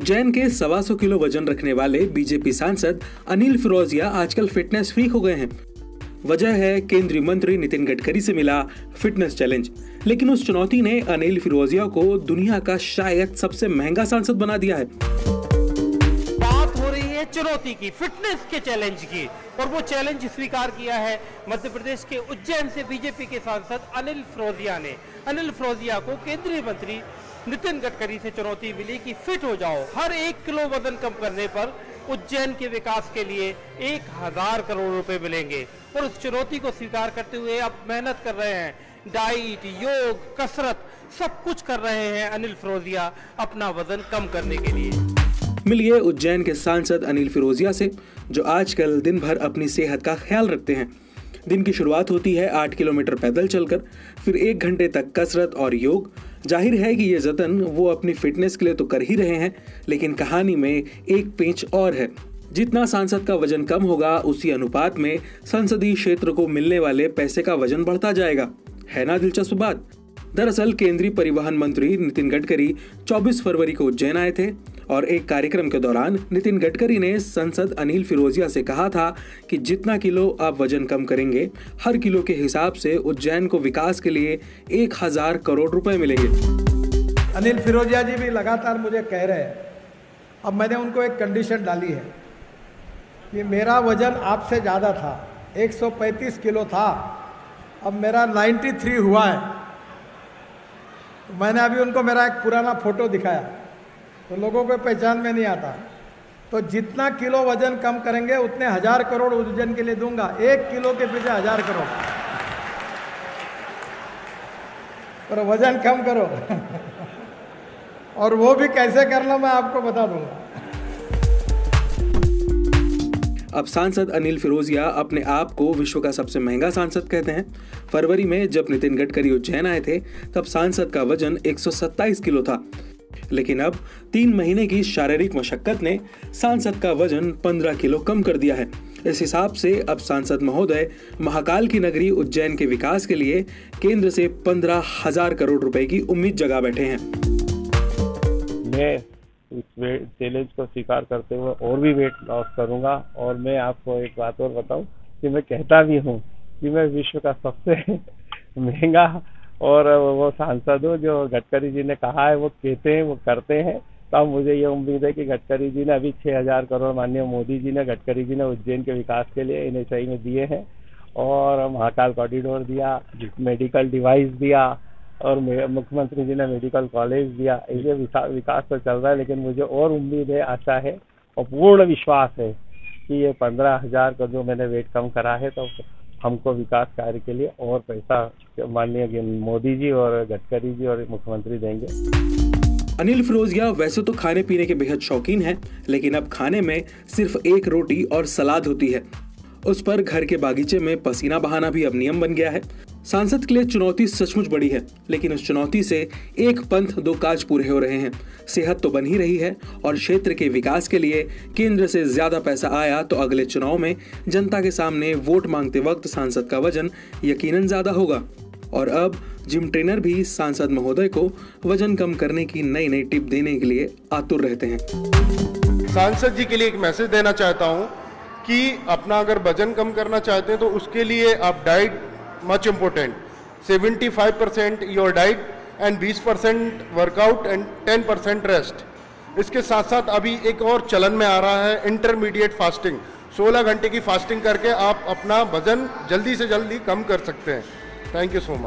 उज्जैन के 125 किलो वजन रखने वाले बीजेपी सांसद अनिल फिरोजिया आजकल फिटनेस फ्रीक हो गए हैं। वजह है केंद्रीय मंत्री नितिन गडकरी से मिला फिटनेस चैलेंज। लेकिन उस चुनौती ने अनिल फिरोजिया को दुनिया का शायद सबसे महंगा सांसद बना दिया है। बात हो रही है चुनौती की, फिटनेस के चैलेंज की, और वो चैलेंज स्वीकार किया है मध्य प्रदेश के उज्जैन से बीजेपी के सांसद अनिल फिरोजिया ने। अनिल फिरोजिया को केंद्रीय मंत्री नितिन गडकरी से चुनौती मिली कि फिट हो जाओ, हर 1 किलो वजन कम करने पर उज्जैन के विकास के लिए 1000 करोड़ रुपए मिलेंगे। और उस चुनौती को स्वीकार करते हुए अब मेहनत कर रहे हैं, डाइट, योग, कसरत सब कुछ कर रहे हैं अनिल फिरोजिया अपना वजन कम करने के लिए। मिलिए उज्जैन के सांसद अनिल फिरोजिया से, जो आजकल दिन भर अपनी सेहत का ख्याल रखते हैं। दिन की शुरुआत होती है 8 किलोमीटर पैदल चलकर, फिर 1 घंटे तक कसरत और योग। जाहिर है कि ये जतन वो अपनी फिटनेस के लिए तो कर ही रहे हैं, लेकिन कहानी में एक पेंच और है। जितना सांसद का वजन कम होगा, उसी अनुपात में संसदीय क्षेत्र को मिलने वाले पैसे का वजन बढ़ता जाएगा। है ना दिलचस्प बात। दरअसल केंद्रीय परिवहन मंत्री नितिन गडकरी 24 फरवरी को उज्जैन आए थे और एक कार्यक्रम के दौरान नितिन गडकरी ने सांसद अनिल फिरोजिया से कहा था कि जितना किलो आप वजन कम करेंगे, हर किलो के हिसाब से उज्जैन को विकास के लिए 1000 करोड़ रुपए मिलेंगे। अनिल फिरोजिया जी भी लगातार मुझे कह रहे हैं। अब मैंने उनको एक कंडीशन डाली है कि मेरा वजन आपसे ज़्यादा था, 135 किलो था, अब मेरा 93 हुआ है। तो मैंने अभी उनको मेरा एक पुराना फोटो दिखाया, तो लोगों को पहचान में नहीं आता। तो जितना किलो वजन कम करेंगे उतने 1000 करोड़ उज्जैन के लिए दूंगा। 1 किलो के पीछे 1000 करोड़। पर वजन कम करो और वो भी कैसे करना मैं आपको बता दूंगा। अब सांसद अनिल फिरोजिया अपने आप को विश्व का सबसे महंगा सांसद कहते हैं। फरवरी में जब नितिन गडकरी उज्जैन आए थे, तब सांसद का वजन 127 किलो था। लेकिन अब 3 महीने की शारीरिक मशक्कत ने सांसद का वजन 15 किलो कम कर दिया है। इस हिसाब से अब सांसद महोदय महाकाल की नगरी उज्जैन के विकास के लिए केंद्र से 15,000 करोड़ रुपए की उम्मीद जगा बैठे हैं। मैं इस चैलेंज को स्वीकार करते हुए और भी वेट लॉस करूंगा। और मैं आपको एक बात और बताऊं कि मैं कहता भी हूं कि मैं विश्व का सबसे महंगा और वो सांसद हूँ। जो गडकरी जी ने कहा है वो कहते हैं, वो करते हैं। तो अब मुझे ये उम्मीद है कि गडकरी जी ने अभी 6000 करोड़ माननीय मोदी जी ने, गडकरी जी ने उज्जैन के विकास के लिए NHAI में दिए हैं, और महाकाल कॉरिडोर दिया, मेडिकल डिवाइस दिया, और मुख्यमंत्री जी ने मेडिकल कॉलेज दिया। ये विकास तो चल रहा है, लेकिन मुझे और उम्मीद है, आशा है और पूर्ण विश्वास है कि ये 15,000 का जो मैंने वेट कम करा है, तो हमको विकास कार्य के लिए और पैसा माननीय मोदी जी और गडकरी जी और मुख्यमंत्री देंगे। अनिल फिरोजिया वैसे तो खाने पीने के बेहद शौकीन हैं, लेकिन अब खाने में सिर्फ 1 रोटी और सलाद होती है। उस पर घर के बागीचे में पसीना बहाना भी अब नियम बन गया है। सांसद के लिए चुनौती सचमुच बड़ी है, लेकिन उस चुनौती से एक पंथ 2 काज पूरे हो रहे हैं। सेहत तो बन ही रही है, और क्षेत्र के विकास के लिए केंद्र से ज्यादा पैसा आया तो अगले चुनाव में जनता के सामने वोट मांगते वक्त सांसद का वजन यकीनन ज्यादा होगा। और अब जिम ट्रेनर भी सांसद महोदय को वजन कम करने की नई टिप देने के लिए आतुर रहते हैं। सांसद जी के लिए एक मैसेज देना चाहता हूँ कि अपना अगर वजन कम करना चाहते हैं तो उसके लिए आप diet much important, 75% your diet and 20% workout and 10% rest. इसके साथ साथ अभी एक और चलन में आ रहा है इंटरमीडिएट फास्टिंग। 16 घंटे की फास्टिंग करके आप अपना वजन जल्दी से जल्दी कम कर सकते हैं। Thank you so much.